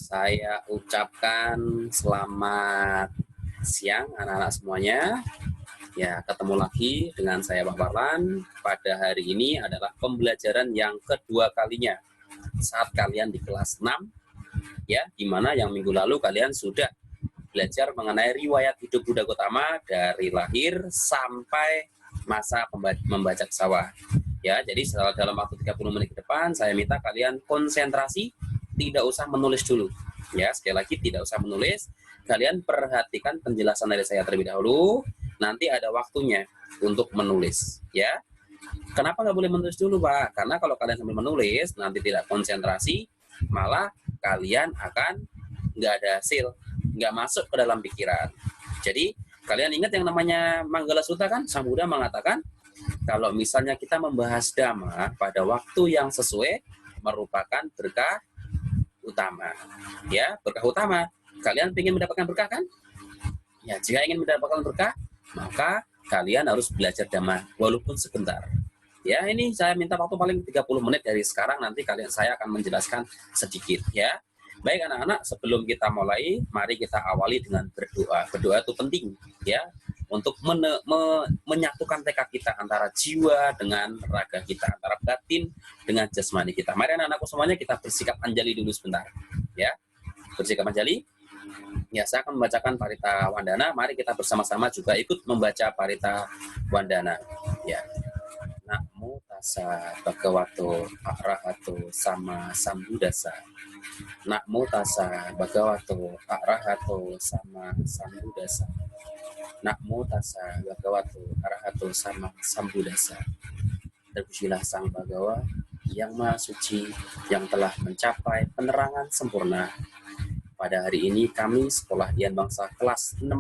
Saya ucapkan selamat siang anak-anak semuanya. Ya, ketemu lagi dengan saya Pak Parlan. Pada hari ini adalah pembelajaran yang kedua kalinya saat kalian di kelas 6, ya, dimana yang minggu lalu kalian sudah belajar mengenai riwayat hidup Buddha Gautama dari lahir sampai masa membaca sawah. Ya, jadi dalam waktu 30 menit ke depan saya minta kalian konsentrasi, tidak usah menulis dulu. Ya, sekali lagi tidak usah menulis. Kalian perhatikan penjelasan dari saya terlebih dahulu. Nanti ada waktunya untuk menulis. Ya, kenapa nggak boleh menulis dulu, Pak? Karena kalau kalian sambil menulis nanti tidak konsentrasi, malah kalian akan nggak ada hasil, nggak masuk ke dalam pikiran. Jadi kalian ingat yang namanya Manggala Sutta kan? Sang Buddha mengatakan kalau misalnya kita membahas Dhamma pada waktu yang sesuai merupakan berkah utama. Ya, berkah utama. Kalian ingin mendapatkan berkah kan? Ya, jika ingin mendapatkan berkah, maka kalian harus belajar Dhamma walaupun sebentar. Ya, ini saya minta waktu paling 30 menit dari sekarang, nanti saya akan menjelaskan sedikit ya. Baik anak-anak, sebelum kita mulai, mari kita awali dengan berdoa. Berdoa itu penting ya, untuk menyatukan tekad kita antara jiwa dengan raga kita, antara batin dengan jasmani kita. Mari anak-anakku semuanya kita bersikap anjali dulu sebentar ya. Bersikap anjali. Ya, saya akan membacakan Parita Wandana. Mari kita bersama-sama juga ikut membaca Parita Wandana ya. Namo tassa bhagavato arahato sama sambuddhassa. Namo tassa bhagavato arahato sama sambuddhassa. Namo tassa bhagavato arahato sama sambuddhassa. Terpujilah Sang Bhagawa yang Maha Suci, yang telah mencapai penerangan sempurna. Pada hari ini kami Sekolah Dian Bangsa kelas 6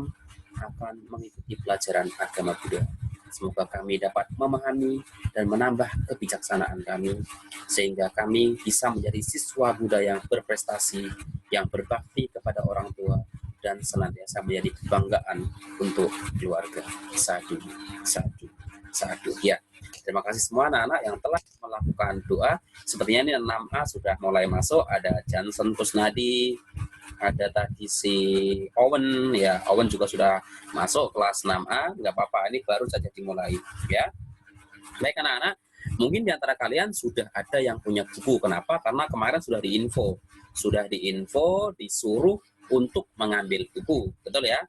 akan mengikuti pelajaran agama Buddha. Semoga kami dapat memahami dan menambah kebijaksanaan kami, sehingga kami bisa menjadi siswa Buddha yang berprestasi, yang berbakti kepada orang tua, dan senantiasa menjadi kebanggaan untuk keluarga. Sadhu, sadhu, sadhu. Ya, terima kasih semua anak-anak yang telah melakukan doa. Sepertinya ini 6A sudah mulai masuk. Ada Johnson Kusnadi, ada tadi si Owen ya, Owen juga sudah masuk kelas 6A. Nggak apa-apa, ini baru saja dimulai ya. Baik anak-anak, mungkin di antara kalian sudah ada yang punya buku. Kenapa? Karena kemarin sudah diinfo, disuruh untuk mengambil buku, betul ya?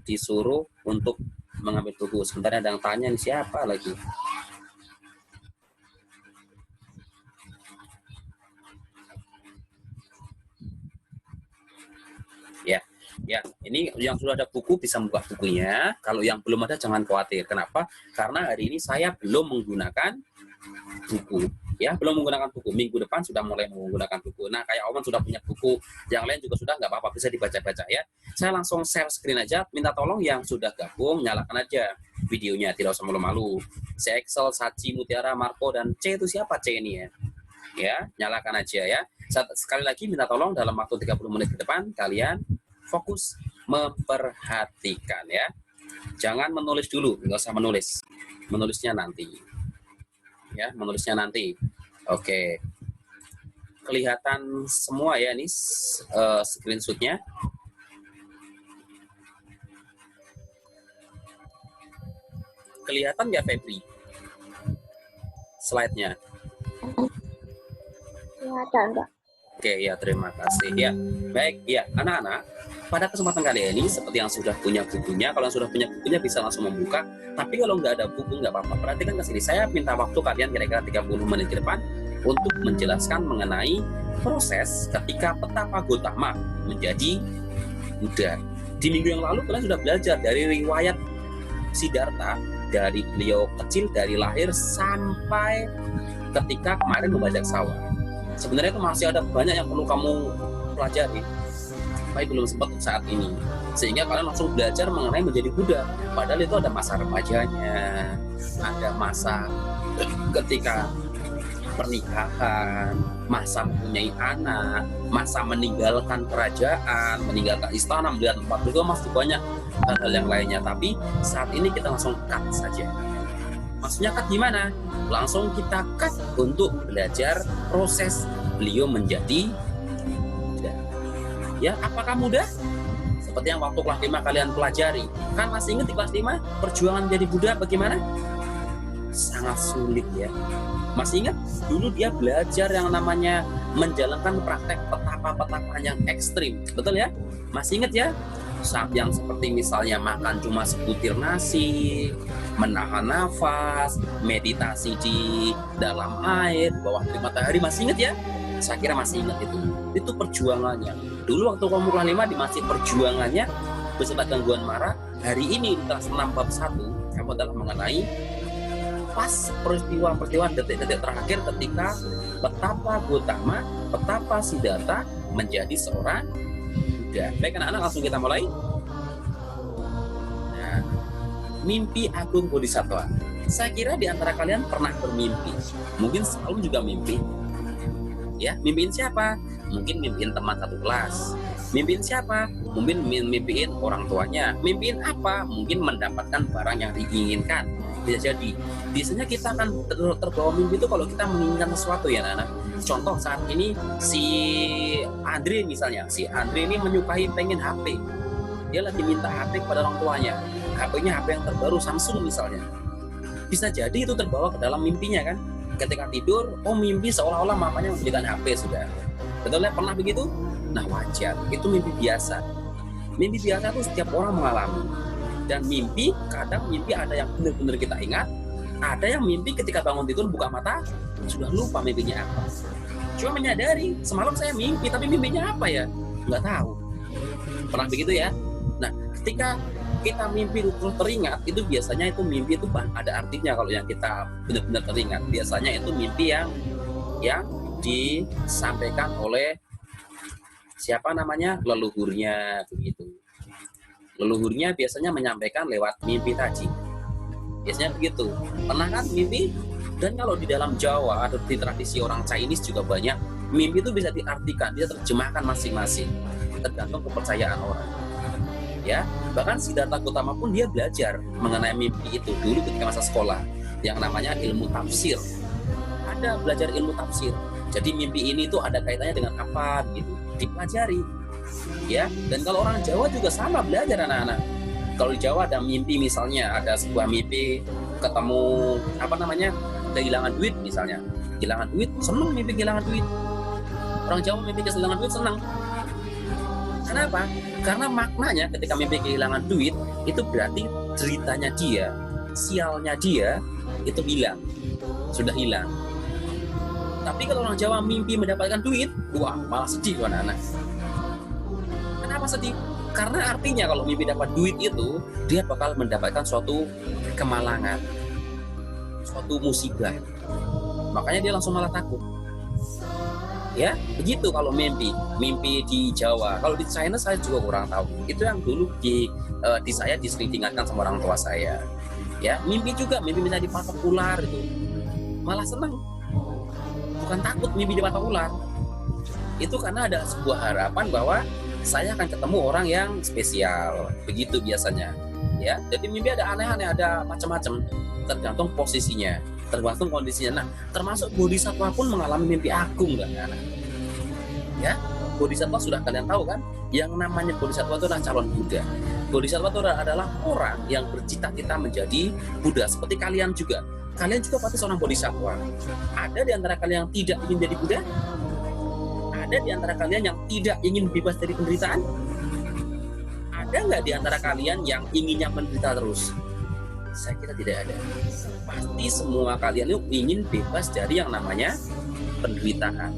Disuruh untuk mengambil buku. Sebentar ada yang tanya nih, siapa lagi? Ya, ini yang sudah ada buku bisa buka bukunya. Kalau yang belum ada jangan khawatir. Kenapa? Karena hari ini saya belum menggunakan buku. Ya, belum menggunakan buku. Minggu depan sudah mulai menggunakan buku. Nah, kayak Oman sudah punya buku, yang lain juga sudah, nggak apa-apa, bisa dibaca-baca ya. Saya langsung share screen aja. Minta tolong yang sudah gabung, nyalakan aja videonya, tidak usah malu-malu. C Excel, Saji, Mutiara, Marco, dan C itu siapa C ini ya? Ya, nyalakan aja ya. Sekali lagi minta tolong dalam waktu 30 menit ke depan kalian fokus memperhatikan ya. Jangan menulis dulu, nggak usah menulis. Menulisnya nanti. Ya, menulisnya nanti. Oke. Kelihatan semua ya ini screenshotnya. Kelihatan nggak Febri? Slide-nya. Kelihatan, Pak. Oke, ya terima kasih. Ya, baik ya anak-anak. Pada kesempatan kali ini, seperti yang sudah punya bukunya, kalau yang sudah punya bukunya bisa langsung membuka. Tapi kalau nggak ada buku nggak apa-apa. Perhatikan ke sini. Saya minta waktu kalian kira-kira 30 menit ke depan untuk menjelaskan mengenai proses ketika Petapa Gautama menjadi Buddha. Di minggu yang lalu kalian sudah belajar dari riwayat Siddhartha, dari beliau kecil, dari lahir sampai ketika kemarin membajak sawah. Sebenarnya itu masih ada banyak yang perlu kamu pelajari, tapi belum sempat saat ini. Sehingga kalian langsung belajar mengenai menjadi Buddha. Padahal itu ada masa remajanya, ada masa ketika pernikahan, masa mempunyai anak, masa meninggalkan kerajaan, meninggalkan istana, melihat tempat itu masih banyak hal-hal yang lainnya. Tapi saat ini kita langsung cut saja. Maksudnya cut gimana? Langsung kita cut untuk belajar proses beliau menjadi Buddha. Ya, apakah mudah? Seperti yang waktu kelas 5 kalian pelajari. Kan masih ingat di kelas 5 perjuangan menjadi Buddha bagaimana? Sangat sulit ya. Masih ingat? Dulu dia belajar yang namanya menjalankan praktek petapa-petapa yang ekstrim. Betul ya? Masih ingat ya? Saat yang seperti misalnya makan cuma sebutir nasi, menahan nafas, meditasi di dalam air, bawah terik matahari. Masih ingat ya? Saya kira masih ingat itu. Itu perjuangannya. Dulu waktu kamu kelas 5 di masih perjuangannya beserta gangguan marah. Hari ini di kelas 6 bab 1 kamu adalah mengenai pas peristiwa-peristiwa detik-detik terakhir ketika betapa Gautama, betapa Siddhartha menjadi seorang Buddha. Baik anak-anak, langsung kita mulai. Nah, mimpi agung Bodhisattva. Saya kira di antara kalian pernah bermimpi. Mungkin selalu juga mimpi. Ya, mimpiin siapa? Mungkin mimpiin teman satu kelas. Mimpiin siapa? Mungkin mimpiin orang tuanya. Mimpiin apa? Mungkin mendapatkan barang yang diinginkan. Bisa jadi. Biasanya kita akan terbawa mimpi itu kalau kita menginginkan sesuatu ya anak-anak. Contoh saat ini si Andre misalnya. Si Andre ini menyukai pengen HP. Dia lagi minta HP kepada orang tuanya. HP-nya HP yang terbaru, Samsung misalnya. Bisa jadi itu terbawa ke dalam mimpinya kan. Ketika tidur, mimpi seolah-olah mamanya membelikan HP sudah. Betul ya? Pernah begitu? Nah wajar, itu mimpi biasa. Mimpi biasa itu setiap orang mengalami. Dan mimpi, kadang mimpi ada yang benar-benar kita ingat, ada yang mimpi ketika bangun tidur buka mata, sudah lupa mimpinya apa. Cuma menyadari, semalam saya mimpi, tapi mimpinya apa ya? Nggak tahu. Pernah begitu ya? Nah, ketika kita mimpi terus teringat, itu biasanya itu mimpi itu ada artinya. Kalau yang kita benar-benar teringat, biasanya itu mimpi yang disampaikan oleh siapa namanya, leluhurnya begitu. Leluhurnya biasanya menyampaikan lewat mimpi tadi. Biasanya begitu. Pernah kan mimpi? Dan kalau di dalam Jawa atau di tradisi orang Chinese juga banyak, mimpi itu bisa diartikan, bisa terjemahkan masing-masing, tergantung kepercayaan orang. Ya, bahkan Siddhartha Gautama pun dia belajar mengenai mimpi itu dulu ketika masa sekolah, yang namanya ilmu tafsir. Ada belajar ilmu tafsir. Jadi mimpi ini tuh ada kaitannya dengan apa gitu, dipelajari. Ya, dan kalau orang Jawa juga sama belajar anak-anak. Kalau di Jawa ada mimpi misalnya, ada sebuah mimpi ketemu kehilangan duit misalnya. Kehilangan duit, senang mimpi kehilangan duit. Orang Jawa mimpi kehilangan duit senang. Kenapa? Karena maknanya ketika mimpi kehilangan duit, itu berarti ceritanya dia, sialnya dia, itu hilang. Sudah hilang. Tapi kalau orang Jawa mimpi mendapatkan duit, wah malah sedih anak-anak. Kenapa sedih? Karena artinya kalau mimpi dapat duit itu, dia bakal mendapatkan suatu kemalangan, suatu musibah. Makanya dia langsung malah takut. Ya, begitu kalau mimpi di Jawa. Kalau di China saya juga kurang tahu. Itu yang dulu di saya disering diingatkan sama orang tua saya. Ya, mimpi juga, mimpi bisa dipatok ular itu. Malah senang. Bukan takut mimpi dipatok ular. Itu karena ada sebuah harapan bahwa saya akan ketemu orang yang spesial. Begitu biasanya. Ya, jadi mimpi ada aneh-aneh, ada macam-macam. Tergantung posisinya, tergantung kondisinya. Nah, termasuk Bodhisattva pun mengalami mimpi agung kan, anak. Ya, Bodhisattva sudah kalian tahu kan? Yang namanya Bodhisattva itu adalah calon Buddha. Bodhisattva itu adalah orang yang bercita-cita menjadi Buddha. Seperti kalian juga. Kalian juga pasti seorang Bodhisattva. Ada di antara kalian yang tidak ingin jadi Buddha? Ada di antara kalian yang tidak ingin bebas dari penderitaan? Ada nggak di antara kalian yang inginnya menderita terus? Saya kira tidak ada. Pasti semua kalian itu ingin bebas dari yang namanya penderitaan.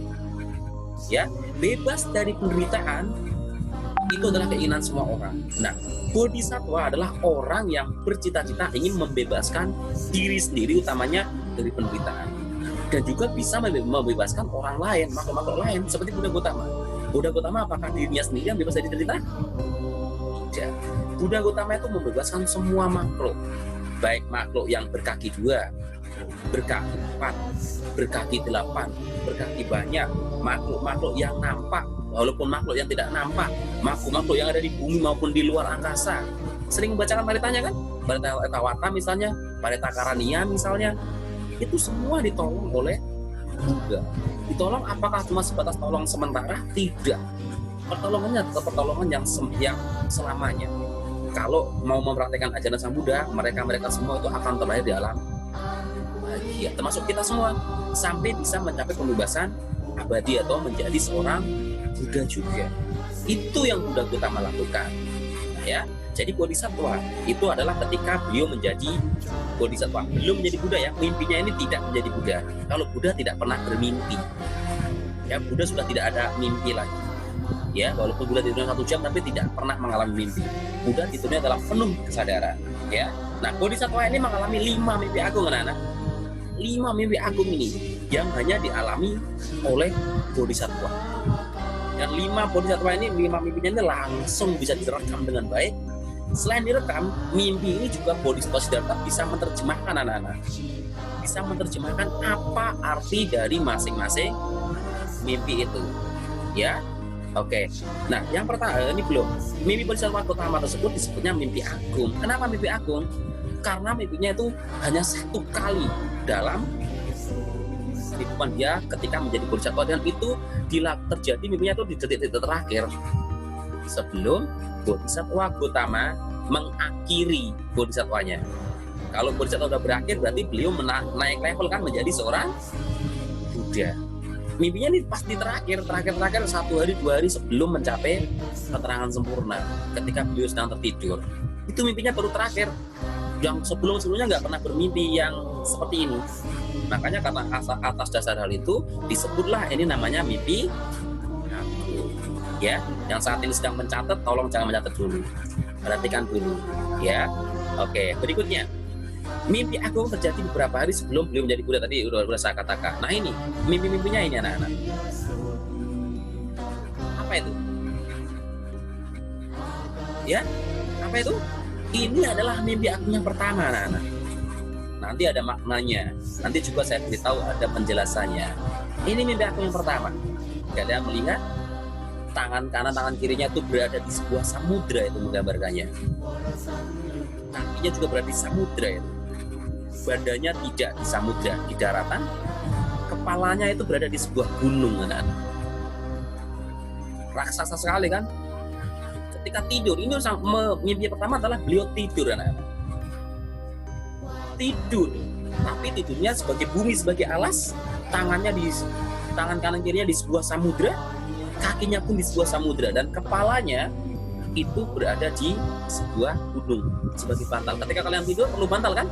Ya, bebas dari penderitaan itu adalah keinginan semua orang. Nah, Bodhisattva adalah orang yang bercita-cita ingin membebaskan diri sendiri, utamanya dari penderitaan, dan juga bisa membebaskan orang lain, makhluk-makhluk lain, seperti Buddha Gautama. Buddha Gautama apakah dirinya sendiri yang bebas dari penderitaan? Tidak. Buddha Gautama itu membebaskan semua makhluk. Baik makhluk yang berkaki 2, berkaki 4, berkaki 8, berkaki banyak, makhluk-makhluk yang nampak, walaupun makhluk yang tidak nampak, makhluk-makhluk yang ada di bumi maupun di luar angkasa. Sering membacakan paritanya kan? Parita Etawata misalnya, Parita Karania misalnya, itu semua ditolong oleh Buddha. Ditolong apakah cuma sebatas tolong sementara? Tidak. pertolongannya tetap pertolongan yang selamanya. Kalau mau mempraktekkan ajaran Sang Buddha, mereka semua itu akan terlahir di alam bahagia, termasuk kita semua, sampai bisa mencapai pembebasan abadi atau menjadi seorang Buddha juga. Itu yang Buddha Gautama lakukan, ya. Jadi bodhisattva itu adalah ketika beliau menjadi bodhisattva, belum menjadi Buddha ya. Mimpinya ini tidak menjadi Buddha. Kalau Buddha tidak pernah bermimpi, ya Buddha sudah tidak ada mimpi lagi. Ya, walaupun Buddha tidurnya 1 jam tapi tidak pernah mengalami mimpi. Buddha tidurnya adalah penuh kesadaran. Ya, nah bodhisattva ini mengalami 5 mimpi agung, anak-anak. 5 mimpi agung ini yang hanya dialami oleh bodhisattva. Dan 5 bodhisattva ini, 5 mimpinya ini langsung bisa direkam dengan baik. Selain direkam, mimpi ini juga bodhisattva Siddhartha bisa menerjemahkan, anak-anak. Bisa menerjemahkan apa arti dari masing-masing mimpi itu. Ya, oke. Nah, yang pertama ini belum. Mimpi bodhisattva Gautama tersebut disebutnya mimpi agung. Kenapa mimpi agung? Karena mimpinya itu hanya 1 kali dalam kehidupan dia ketika menjadi bodhisattva, dan itu terjadi mimpinya itu di detik-detik terakhir sebelum bodhisattva Gautama mengakhiri bodhisattvanya. Kalau bodhisattva sudah berakhir, berarti beliau naik level kan menjadi seorang Buddha. Mimpinya ini pasti terakhir 1 hari 2 hari sebelum mencapai keterangan sempurna, ketika beliau sedang tertidur. Itu mimpinya baru terakhir. Yang sebelumnya nggak pernah bermimpi yang seperti ini. Makanya karena atas dasar hal itu disebutlah ini namanya mimpi agung. Ya, yang saat ini sedang mencatat, tolong jangan mencatat dulu, perhatikan dulu. Ya, oke. Berikutnya, mimpi agung terjadi beberapa hari sebelum beliau menjadi Buddha. Tadi udah saya katakan. Nah ini mimpi-mimpinya ini, anak-anak. Apa itu? Ya, apa itu? Ini adalah mimpi agung yang pertama, anak-anak. Nanti ada maknanya. Nanti juga saya beritahu ada penjelasannya. Ini mimpi agung yang pertama. Kalian melihat tangan kanan, tangan kirinya itu berada di sebuah samudra, itu menggambarkannya. Kakinya juga berada di samudra itu. Badannya tidak di samudra, di daratan. Kepalanya itu berada di sebuah gunung, anak-anak. Raksasa sekali kan? Ketika tidur, ini mimpi pertama adalah beliau tidur, anak-anak. Tidur, tapi tidurnya sebagai bumi, sebagai alas. Tangan kanan kirinya di sebuah samudra, kakinya pun di sebuah samudra, dan kepalanya itu berada di sebuah gunung sebagai bantal. Ketika kalian tidur perlu bantal kan?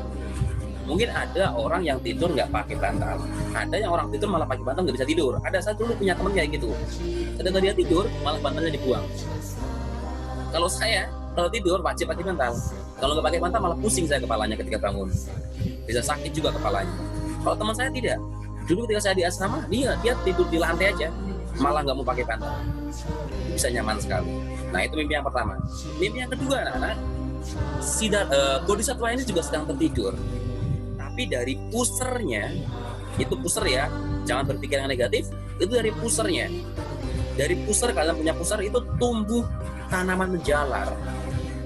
Mungkin ada orang yang tidur nggak pakai bantal, ada yang orang tidur malah pakai bantal nggak bisa tidur. Ada, saya dulu punya teman kayak gitu, ketika dia tidur malah bantalnya dibuang. Kalau saya, kalau tidur wajib pakai bantal. Kalau nggak pakai bantal malah pusing saya kepalanya ketika bangun. Bisa sakit juga kepalanya. Kalau teman saya tidak. Dulu ketika saya di asrama, dia tidur di lantai aja, malah nggak mau pakai bantal. Bisa nyaman sekali. Nah, itu mimpi yang pertama. Mimpi yang kedua, anak-anak, bodhisattva ini juga sedang tertidur. Tapi dari pusernya, itu puser ya, jangan berpikir yang negatif, itu dari pusernya. Dari puser, kalian punya puser, itu tumbuh tanaman menjalar.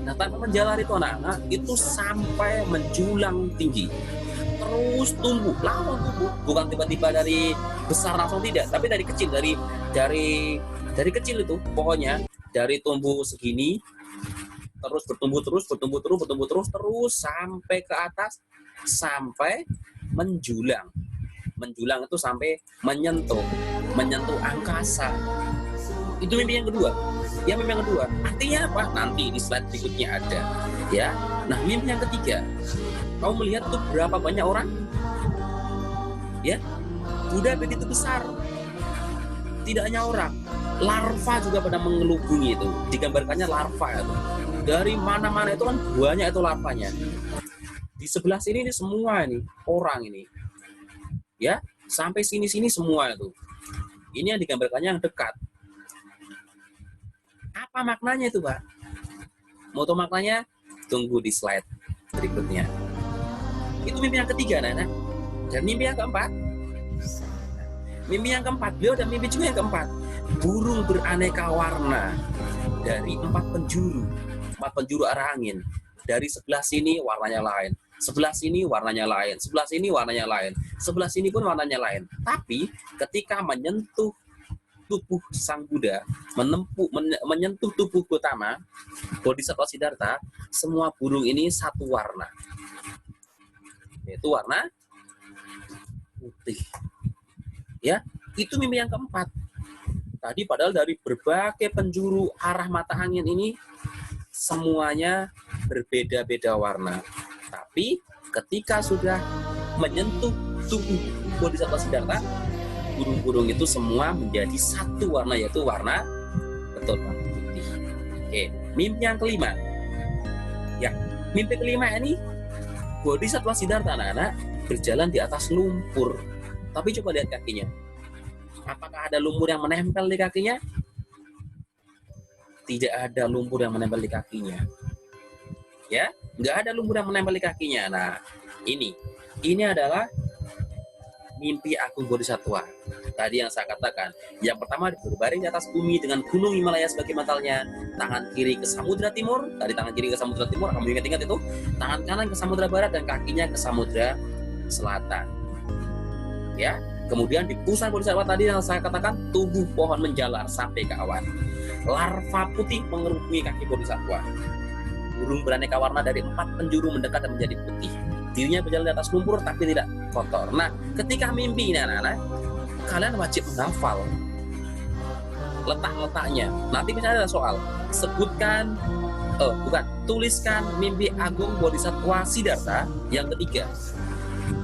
Nah, tanaman menjalar itu, anak-anak, itu sampai menjulang tinggi, terus tumbuh, lama tumbuh, bukan tiba-tiba dari besar langsung, tidak, tapi dari kecil, dari kecil itu pohonnya, dari tumbuh segini, terus bertumbuh terus sampai ke atas, sampai menjulang itu sampai menyentuh angkasa. Itu mimpi yang kedua. Ya, mimpi yang kedua. Artinya apa? Nanti di slide berikutnya ada. Ya. Nah, mimpi yang ketiga. Kamu melihat tuh berapa banyak orang? Ya. Buddha begitu besar. Tidak hanya orang, larva juga pada mengelubungi itu. Digambarkannya larva itu. Dari mana-mana itu kan banyak itu larvanya. Di sebelah sini ini semua ini orang ini. Ya, sampai sini-sini semua itu. Ini yang digambarkannya yang dekat. Apa maknanya itu, Pak? Mau tahu maknanya? Tunggu di slide berikutnya. Itu mimpi yang ketiga, Nana. Dan mimpi yang keempat. Beliau dan mimpi juga yang keempat. Burung beraneka warna dari 4 penjuru arah angin. Dari sebelah sini warnanya lain, sebelah sini warnanya lain, sebelah sini warnanya lain, sebelah sini pun warnanya lain. Tapi ketika menyentuh tubuh Sang Buddha, menyentuh tubuh Gotama, Bodhisattva Siddhartha, semua burung ini satu warna, yaitu warna putih. Ya, itu mimpi yang keempat. Tadi padahal dari berbagai penjuru arah mata angin ini semuanya berbeda-beda warna. Tapi ketika sudah menyentuh tubuh Bodhisattva Siddhartha, burung-burung itu semua menjadi satu warna, yaitu warna warna putih. Oke, mimpi yang kelima. Ya, mimpi kelima ini Bodhisattva Siddhartha anak-anak berjalan di atas lumpur. Tapi coba lihat kakinya. Apakah ada lumpur yang menempel di kakinya? Tidak ada lumpur yang menempel di kakinya. Ya, nggak ada lumpur yang menempel di kakinya. Nah, ini adalah mimpi agung Bodhisattva. Tadi yang saya katakan, yang pertama berbaring di atas bumi dengan gunung Himalaya sebagai mantalnya, tangan kiri ke samudra timur, dari tangan kiri ke samudra timur, kamu ingat-ingat itu, tangan kanan ke samudra barat dan kakinya ke samudra selatan. Ya, kemudian di pusat Bodhisattva tadi yang saya katakan, tubuh pohon menjalar sampai ke awan. Larva putih mengerubungi kaki Bodhisattva. Burung beraneka warna dari 4 penjuru mendekat dan menjadi putih. Dirinya berjalan di atas lumpur tapi tidak kotor. Nah, ketika mimpi ini anak-anak, kalian wajib menghafal letak-letaknya. Nanti misalnya ada soal, tuliskan mimpi agung Bodhisattva Siddhartha yang ketiga.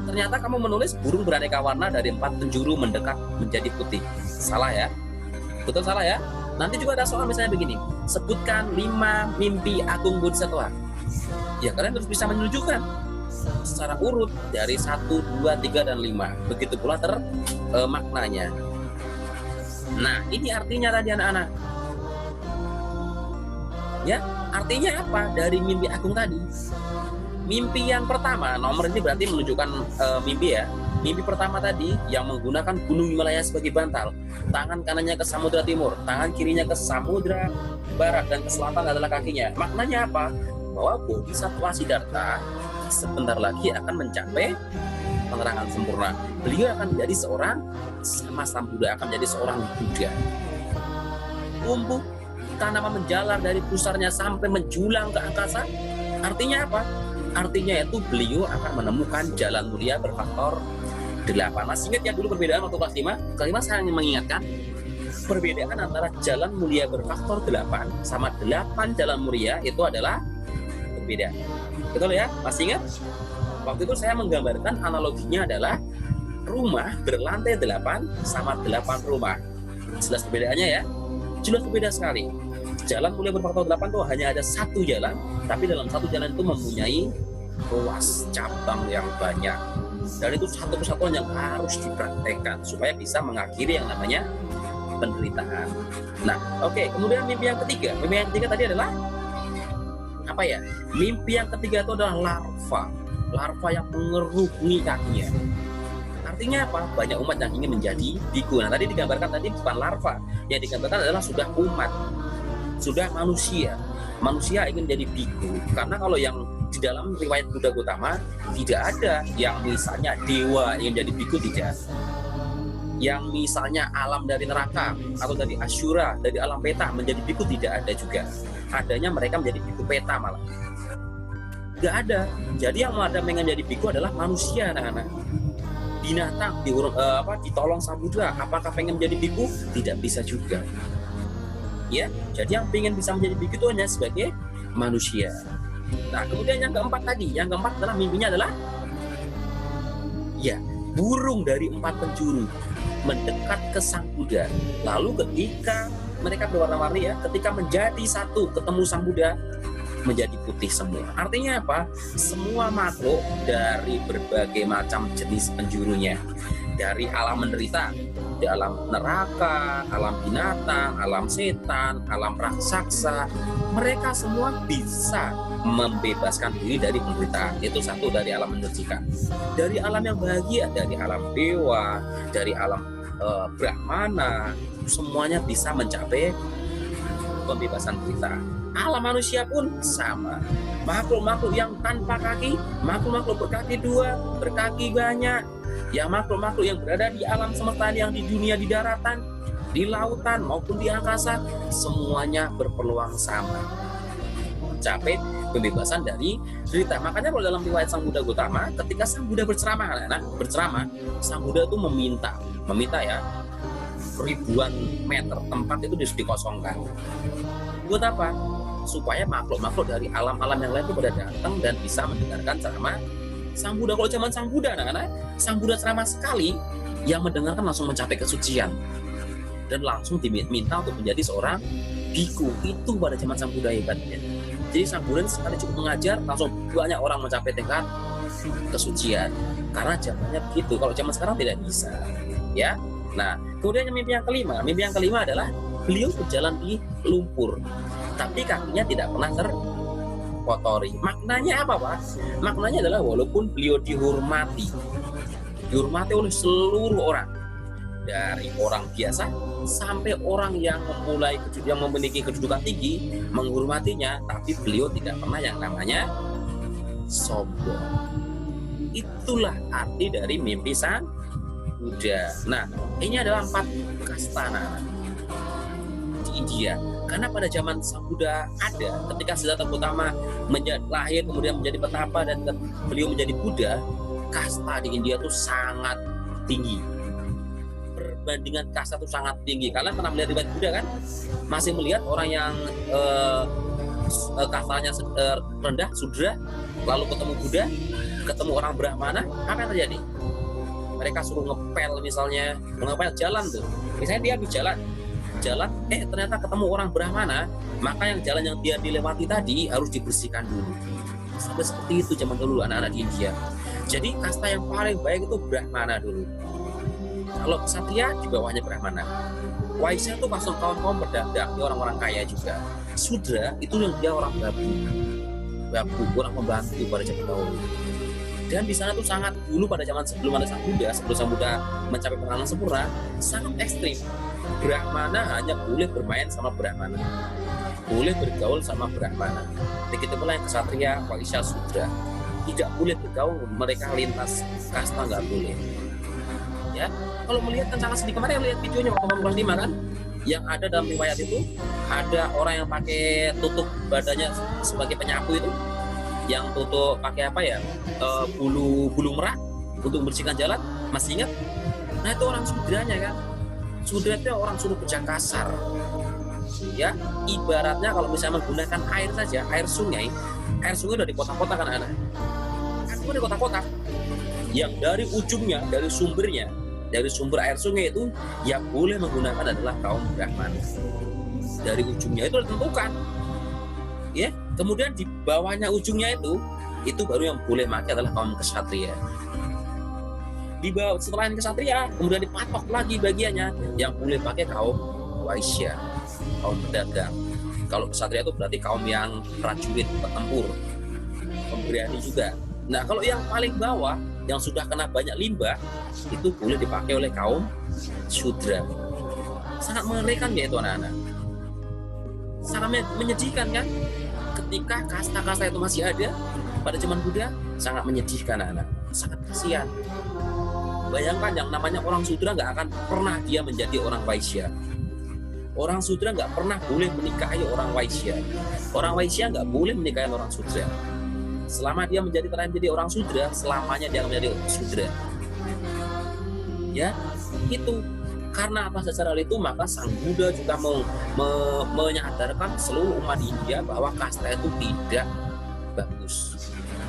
Ternyata kamu menulis burung beraneka warna dari 4 penjuru mendekat menjadi putih. Salah ya? Betul salah ya? Nanti juga ada soal misalnya begini, sebutkan 5 mimpi agung Bodhisattva. Ya, kalian harus bisa menunjukkan secara urut dari 1, 2, 3, dan 5. Begitu pula maknanya. Nah, ini artinya tadi anak-anak. Ya, artinya apa dari mimpi agung tadi? Mimpi yang pertama, nomor ini berarti menunjukkan mimpi ya. Mimpi pertama tadi yang menggunakan gunung Himalaya sebagai bantal. Tangan kanannya ke samudra timur, tangan kirinya ke samudra barat, dan ke selatan adalah kakinya. Maknanya apa? Bahwa Bodhisattva Siddhartha sebentar lagi akan mencapai penerangan sempurna. Beliau akan menjadi seorang sama Sang Buddha, akan menjadi seorang Buddha. Tumbuh tanaman menjalar dari pusarnya sampai menjulang ke angkasa. Artinya apa? Artinya itu beliau akan menemukan jalan mulia berfaktor 8. Masih ingat ya dulu perbedaan waktu kelas 5? Kelas 5 saya ingin mengingatkan perbedaan antara jalan mulia berfaktor 8 sama 8 jalan mulia itu adalah berbeda. Betul ya? Masih ingat? Waktu itu saya menggambarkan analoginya adalah rumah berlantai 8 sama 8 rumah. Jelas perbedaannya ya? Jelas berbeda sekali. Jalan mulia berfaktor 8 itu hanya ada satu jalan, tapi dalam satu jalan itu mempunyai ruas cabang yang banyak. Dan itu satu kesatuan yang harus dipraktekkan supaya bisa mengakhiri yang namanya penderitaan. Nah, oke. Kemudian mimpi yang ketiga. Mimpi yang ketiga tadi adalah apa ya? Mimpi yang ketiga itu adalah larva yang mengerubungi kakinya. Artinya apa? Banyak umat yang ingin menjadi biku. Nah, tadi digambarkan tadi bukan larva, yang digambarkan adalah sudah umat, sudah manusia ingin jadi biku. Karena kalau yang di dalam riwayat Buddha Gotama tidak ada yang misalnya dewa yang jadi biku, tidak. Yang misalnya alam dari neraka atau dari asyura, dari alam peta menjadi biku, tidak ada juga. Adanya mereka menjadi biku peta malah. Nggak ada. Jadi yang ada pengen jadi biku adalah manusia, anak-anak. Binatang ditolong Sang Buddha, apakah pengen menjadi biku? Tidak bisa juga. Ya, jadi yang pengen bisa menjadi biku itu hanya sebagai manusia. Nah, kemudian yang keempat tadi, yang keempat adalah mimpinya adalah ya, burung dari 4 penjuru mendekat ke Sang Buddha. Lalu ketika mereka berwarna-warni ya, ketika menjadi satu ketemu Sang Buddha, menjadi putih semua. Artinya apa? Semua makhluk dari berbagai macam jenis penjurunya, dari alam menderita, di alam neraka, alam binatang, alam setan, alam raksasa, mereka semua bisa membebaskan diri dari penderitaan. Itu satu, dari alam mensucikan. Dari alam yang bahagia, dari alam dewa, dari alam brahmana, semuanya bisa mencapai pembebasan kita. Alam manusia pun sama. Makhluk-makhluk yang tanpa kaki, makhluk-makhluk berkaki 2, berkaki banyak, ya makhluk-makhluk yang berada di alam semesta, yang di dunia, di daratan, di lautan maupun di angkasa, semuanya berpeluang sama mencapai pembebasan dari derita. Makanya kalau dalam riwayat Sang Buddha Gautama, ketika Sang Buddha berceramah, Sang Buddha itu meminta ya, ribuan meter tempat itu dikosongkan. Buat apa? Supaya makhluk-makhluk dari alam-alam yang lain itu pada datang dan bisa mendengarkan ceramah Sang Buddha. Kalau zaman Sang Buddha, Sang Buddha ceramah sekali, yang mendengarkan langsung mencapai kesucian dan langsung diminta untuk menjadi seorang biku. Itu pada zaman Sang Buddha hebatnya. Jadi Sang Buddha sekali cukup mengajar, langsung banyak orang mencapai tingkat kesucian. Karena zamannya begitu. Kalau zaman sekarang tidak bisa, ya. Nah, kemudian mimpi yang kelima adalah beliau berjalan di lumpur, tapi kakinya tidak pernah terkotori. Maknanya apa, Pak? Maknanya adalah walaupun beliau dihormati oleh seluruh orang, dari orang biasa sampai orang yang memiliki kedudukan tinggi menghormatinya, tapi beliau tidak pernah yang namanya sombong. Itulah arti dari mimpi Sang Buddha. Nah, ini adalah 4 kasta di India. Karena pada zaman Sang Buddha ada, ketika Siddhartha Gautama lahir kemudian menjadi petapa dan beliau menjadi Buddha, kasta di India itu sangat tinggi. Perbandingan kasta itu sangat tinggi. Kalian pernah melihat riwayat Buddha kan? Masih melihat orang yang kastanya rendah, Sudra, lalu ketemu Buddha, ketemu orang Brahmana, apa yang terjadi? Mereka suruh ngepel misalnya, jalan tuh. Misalnya dia habis jalan, ternyata ketemu orang Brahmana, maka yang jalan yang dia dilewati tadi harus dibersihkan dulu. Sampai seperti itu zaman dulu anak-anak di India. Jadi kasta yang paling baik itu Brahmana dulu. Kalau Ksatria di bawahnya Brahmana. Waisya itu langsung kaum berdagang, dia orang-orang kaya juga. Sudra itu yang dia orang babu, orang pembantu pada zaman dahulu. Dan di sana tuh sangat dulu pada zaman sebelum ada Sang Buddha mencapai pengalaman sempurna, sangat ekstrim. Brahmana hanya boleh bermain sama Brahmana, boleh bergaul sama Brahmana. Begitu pula yang Ksatria, Waisya, Sudra tidak boleh bergaul, mereka lintas kasta nggak boleh. Ya, kalau melihat kan sangat sedih. Kemarin lihat videonya waktu kelas 5 kan, yang ada dalam riwayat itu ada orang yang pakai tutup badannya sebagai penyapu itu, yang tutup pakai apa ya, bulu merah untuk membersihkan jalan, masih ingat? Nah itu orang Sudranya kan. Sudra itu orang suruh kerja kasar, ya. Ibaratnya kalau misalnya menggunakan air saja, air sungai udah di kota-kota kan anak, itu di kota-kota yang dari ujungnya, dari sumber air sungai itu yang boleh menggunakan adalah kaum Brahmana. Dari ujungnya itu ditentukan, ya. Kemudian di bawahnya ujungnya itu baru yang boleh pakai adalah kaum Ksatria. Di bawah setelah Ksatria kemudian dipatok lagi bagiannya, yang boleh pakai kaum Waisya, kaum pedagang. Kalau Ksatria itu berarti kaum yang prajurit, petempur, pemberani juga. Nah kalau yang paling bawah yang sudah kena banyak limbah itu boleh dipakai oleh kaum Sudra. Sangat mengerikan ya itu anak-anak, sangat menyedihkan kan. Ketika kasta-kasta itu masih ada pada zaman Buddha, sangat menyedihkan anak-anak, sangat kasihan. Bayangkan yang namanya orang Sudra nggak akan pernah dia menjadi orang Waisya. Orang Sudra nggak pernah boleh menikahi orang Waisya. Orang Waisya nggak boleh menikahi orang Sudra. Selama dia menjadi orang Sudra, selamanya dia menjadi Sudra. Ya, itu. Karena atas dasar hal itu maka Sang Buddha juga menyadarkan seluruh umat India bahwa kasta itu tidak bagus.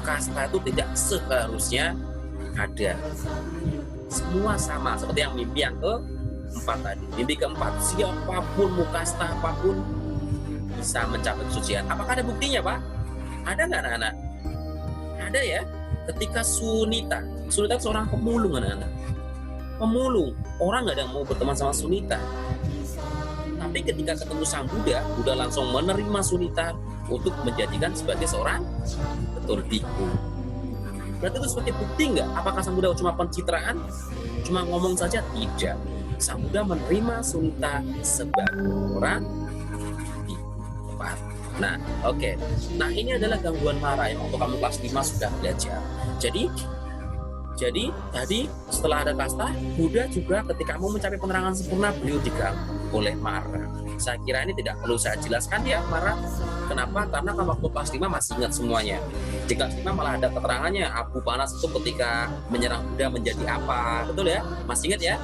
Kasta itu tidak seharusnya ada. Semua sama, seperti yang mimpi yang keempat tadi. Mimpi keempat, siapapun mau kasta apapun bisa mencapai kesucian. Apakah ada buktinya, Pak? Ada nggak anak-anak? Ada ya. Ketika Sunita seorang pemulung anak-anak. Pemulung, orang nggak ada yang mau berteman sama Sunita. Tapi ketika ketemu Sang Buddha langsung menerima Sunita untuk menjadikan sebagai seorang betul biku. Berarti itu sebagai bukti nggak? Apakah Sang Buddha cuma pencitraan? Cuma ngomong saja? Tidak. Sang Buddha menerima Sunita sebagai orang biku. Nah, oke. Nah, ini adalah gangguan mara yang waktu kamu kelas 5 sudah belajar. Jadi, Jadi tadi setelah ada kasta, Buddha juga ketika mau mencapai penerangan sempurna, beliau diganggu oleh Mara. Saya kira ini tidak perlu saya jelaskan ya, Mara. Kenapa? Karena kan waktu kelas 5 masih ingat semuanya. Di kelas 5 malah ada keterangannya, abu panas itu ketika menyerang Buddha menjadi apa. Betul ya? Masih ingat ya?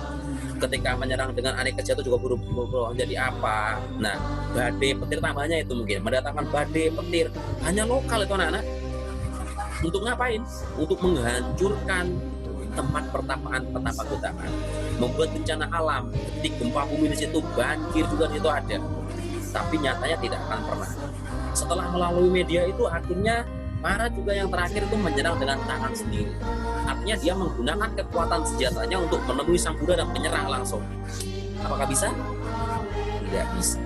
Ketika menyerang dengan aneka jatuh juga buru-buru menjadi apa. Nah, badai petir tambahnya itu mungkin mendatangkan badai petir. Hanya lokal itu anak-anak. Untuk ngapain? Untuk menghancurkan tempat pertapaan petapa Gautama, membuat bencana alam, ketika gempa bumi di situ, banjir juga di situ ada. Tapi nyatanya tidak akan pernah. Setelah melalui media itu, akhirnya Mara juga yang terakhir itu menyerang dengan tangan sendiri. Artinya dia menggunakan kekuatan senjatanya untuk menemui sang Buddha dan menyerang langsung. Apakah bisa? Tidak bisa.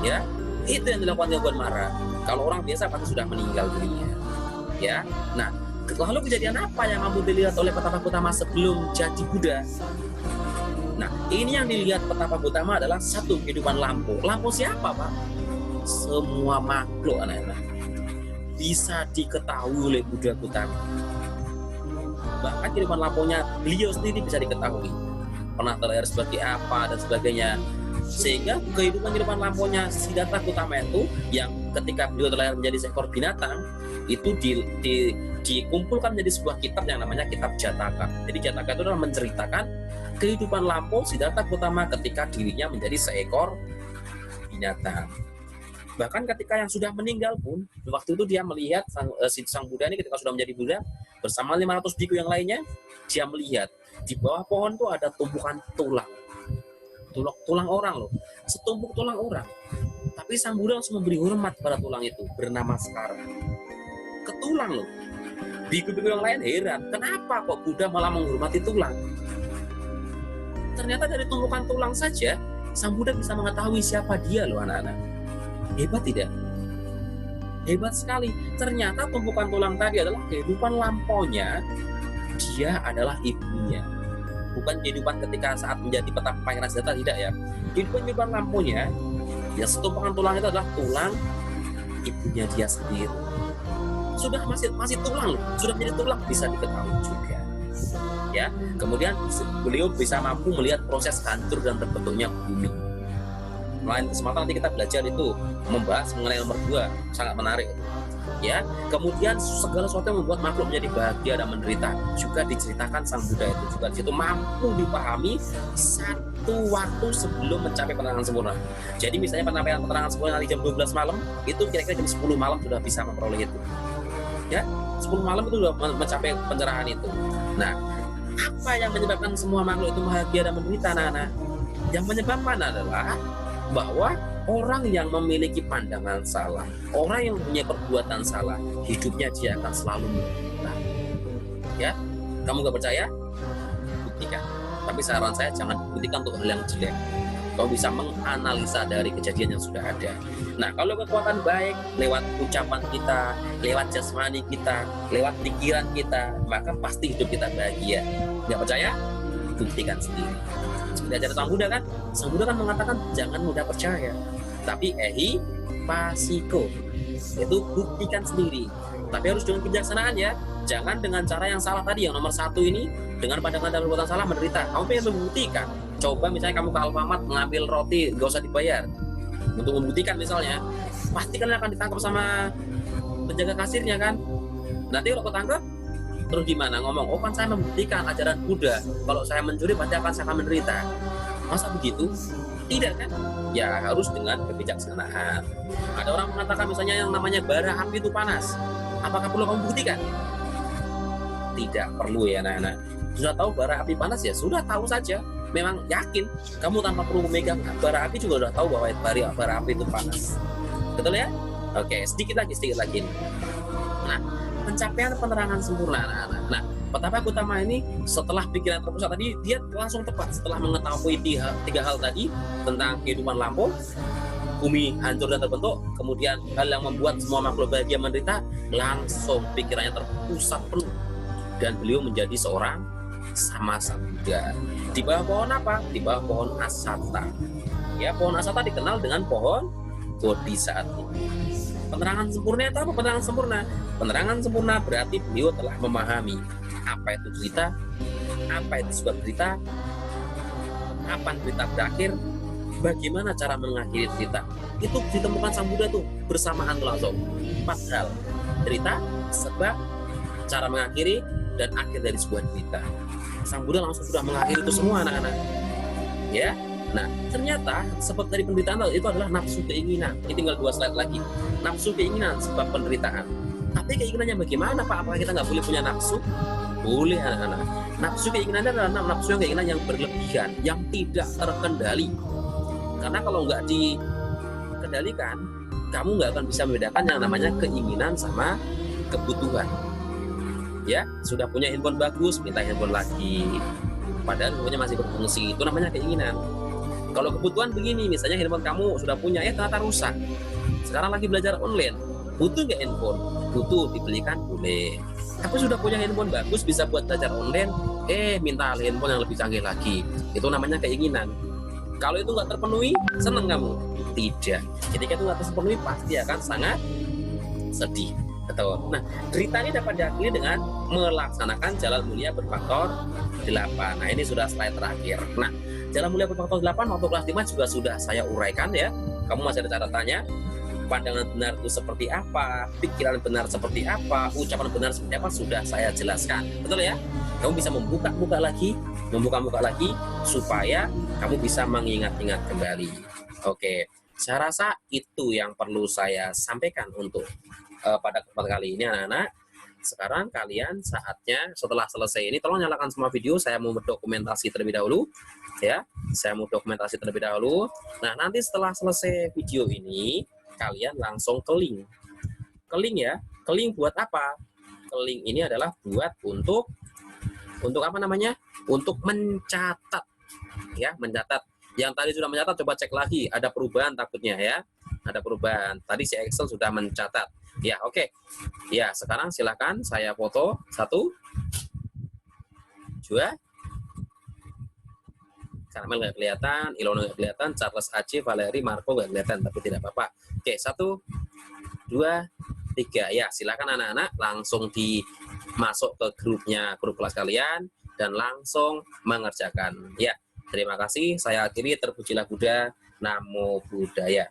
Ya, itu yang dilakukan oleh Mara. Kalau orang biasa pasti sudah meninggal dunia. Ya, nah lalu kejadian apa yang mampu dilihat oleh Petapa Gautama sebelum jadi Buddha? Nah, ini yang dilihat Petapa Gautama adalah satu, kehidupan lampu. Lampu siapa, Pak? Semua makhluk, anak-anak, bisa diketahui oleh Buddha Gautama. Bahkan kehidupan lampunya beliau sendiri bisa diketahui, pernah terlahir sebagai apa dan sebagainya. Sehingga kehidupan lampunya Siddhartha Gautama itu, yang ketika beliau terlahir menjadi seekor binatang, itu dikumpulkan menjadi sebuah kitab yang namanya kitab Jataka. Jadi Jataka itu adalah menceritakan kehidupan lampau Siddhartha Gautama ketika dirinya menjadi seekor binatang. Bahkan ketika yang sudah meninggal pun, waktu itu dia melihat sang Buddha ini ketika sudah menjadi Buddha bersama 500 biku yang lainnya, dia melihat di bawah pohon itu ada tumpukan tulang orang loh, setumpuk tulang orang. Tapi sang Buddha langsung memberi hormat pada tulang itu, bernama Skara. Ketulang loh. Biku-biku yang lain heran, kenapa kok Buddha malah menghormati tulang? Ternyata dari tumpukan tulang saja, sang Buddha bisa mengetahui siapa dia loh, anak-anak. Hebat tidak? Hebat sekali. Ternyata tumpukan tulang tadi adalah kehidupan lampaunya. Dia adalah ibunya. Bukan kehidupan ketika saat menjadi petapa Pangeran Siddhartha, tidak ya. Kehidupan lampunya, ya setumpukan tulang itu adalah tulang ibunya dia sendiri. Sudah masih tulang loh, sudah menjadi tulang, bisa diketahui juga. Ya, kemudian beliau bisa mampu melihat proses hancur dan terbentuknya bumi. Lain kesempatan nanti kita belajar itu membahas mengenai nomor 2, sangat menarik. Ya, kemudian segala sesuatu yang membuat makhluk menjadi bahagia dan menderita juga diceritakan sang Buddha itu juga di situ mampu dipahami satu waktu sebelum mencapai penerangan sempurna. Jadi misalnya pencapaian penerangan sempurna nanti jam 12 malam, itu kira-kira jam 10 malam sudah bisa memperoleh itu. Ya, 10 malam itu sudah mencapai pencerahan itu. Nah, apa yang menyebabkan semua makhluk itu bahagia dan menderita, anak-anak? Yang menyebabkan adalah bahwa orang yang memiliki pandangan salah, orang yang punya perbuatan salah, hidupnya dia akan selalu menderita. Ya, kamu gak percaya? Buktikan. Tapi saran saya jangan buktikan untuk hal yang jelek. Kau bisa menganalisa dari kejadian yang sudah ada. Nah, kalau kekuatan baik lewat ucapan kita, lewat jasmani kita, lewat pikiran kita, maka pasti hidup kita bahagia. Gak percaya? Buktikan sendiri. Seperti ajaran Sang Buddha kan? Sang Buddha kan mengatakan jangan mudah percaya, tapi ehi pasiko. Itu buktikan sendiri. Tapi harus dengan kebijaksanaan ya. Jangan dengan cara yang salah tadi, yang nomor 1 ini, dengan pandangan dan perbuatan salah menderita. Kamu pengen membuktikan. Coba misalnya kamu ke Alfamart mengambil roti gak usah dibayar. Untuk membuktikan misalnya, pasti kalian akan ditangkap sama penjaga kasirnya kan. Nanti kalau ketangkap, terus gimana ngomong? Oh kan saya membuktikan ajaran Buddha. Kalau saya mencuri pasti saya akan menderita. Masa begitu? Tidak kan? Ya harus dengan kebijaksanaan. Ada orang mengatakan misalnya yang namanya bara api itu panas. Apakah perlu kamu buktikan? Tidak perlu ya anak-anak. Sudah tahu bara api panas ya sudah tahu saja. Memang yakin. Kamu tanpa perlu memegang bara api juga sudah tahu bahwa bara api itu panas. Betul ya? Oke, sedikit lagi. Nah, pencapaian penerangan sempurna anak-anak. Nah, Petapa Gautama ini setelah pikiran terpusat tadi, dia langsung tepat setelah mengetahui tiga hal tadi tentang kehidupan lampau, bumi hancur dan terbentuk, kemudian hal yang membuat semua makhluk bahagia menderita, langsung pikirannya terpusat penuh dan beliau menjadi seorang sama Buddha. Di bawah pohon apa? Di bawah pohon Asata. Ya, pohon Asata dikenal dengan pohon Bodhisattva. Penerangan sempurna itu apa? Penerangan sempurna. Penerangan sempurna berarti beliau telah memahami apa itu cerita, apa itu sebuah cerita, kapan cerita berakhir, bagaimana cara mengakhiri cerita. Itu ditemukan Sang Buddha tuh bersamaan langsung. 4 hal: cerita, sebab, cara mengakhiri, dan akhir dari sebuah cerita. Sang Buddha langsung sudah mengakhiri itu semua, anak-anak. Ya. Nah, ternyata sebab dari penderitaan itu adalah nafsu keinginan. Ini tinggal 2 slide lagi. Nafsu keinginan sebab penderitaan. Tapi keinginannya bagaimana, Pak? Apakah kita nggak boleh punya nafsu? Boleh, anak-anak. Nafsu keinginannya adalah nafsu yang keinginan yang berlebihan, yang tidak terkendali. Karena kalau nggak dikendalikan, kamu nggak akan bisa membedakan yang namanya keinginan sama kebutuhan. Ya, sudah punya handphone bagus, minta handphone lagi. Padahal handphonenya masih berfungsi, itu namanya keinginan. Kalau kebutuhan begini, misalnya handphone kamu sudah punya, ternyata rusak. Sekarang lagi belajar online, butuh nggak handphone? Butuh, dibelikan boleh. Tapi sudah punya handphone bagus, bisa buat belajar online, minta handphone yang lebih canggih lagi. Itu namanya keinginan. Kalau itu nggak terpenuhi, senang kamu? Tidak. Ketika itu nggak terpenuhi, pasti akan sangat sedih. Betul. Nah, cerita ini dapat diakhiri dengan melaksanakan jalan mulia berfaktor 8. Nah, ini sudah slide terakhir. Nah, jalan mulia berfaktor 8 waktu kelas 5 juga sudah saya uraikan ya. Kamu masih ada catatannya. Pandangan benar itu seperti apa, pikiran benar seperti apa, ucapan benar seperti apa, sudah saya jelaskan. Betul ya? Kamu bisa membuka-buka lagi supaya kamu bisa mengingat-ingat kembali. Oke, saya rasa itu yang perlu saya sampaikan untuk pada kesempatan kali ini, anak-anak. Sekarang kalian saatnya setelah selesai ini, tolong nyalakan semua video. Saya mau berdokumentasi terlebih dahulu, ya. Saya mau dokumentasi terlebih dahulu. Nah, nanti setelah selesai video ini, kalian langsung ke link. Ke link ya. Ke link buat apa? Ke link ini adalah buat untuk apa namanya? Untuk mencatat, ya, mencatat. Yang tadi sudah mencatat, coba cek lagi. Ada perubahan takutnya ya. Ada perubahan. Tadi si Excel sudah mencatat. Ya, oke. Ya, sekarang silakan saya foto 1, 2. Karmel nggak kelihatan, Ilona nggak kelihatan, Charles AC, Valeri, Marco nggak kelihatan, tapi tidak apa-apa. Oke, 1, 2, 3. Ya, silakan anak-anak langsung masuk ke grup kelas kalian dan langsung mengerjakan. Ya, terima kasih. Saya akhiri. Terpujilah Buddha. Namo Buddhaya.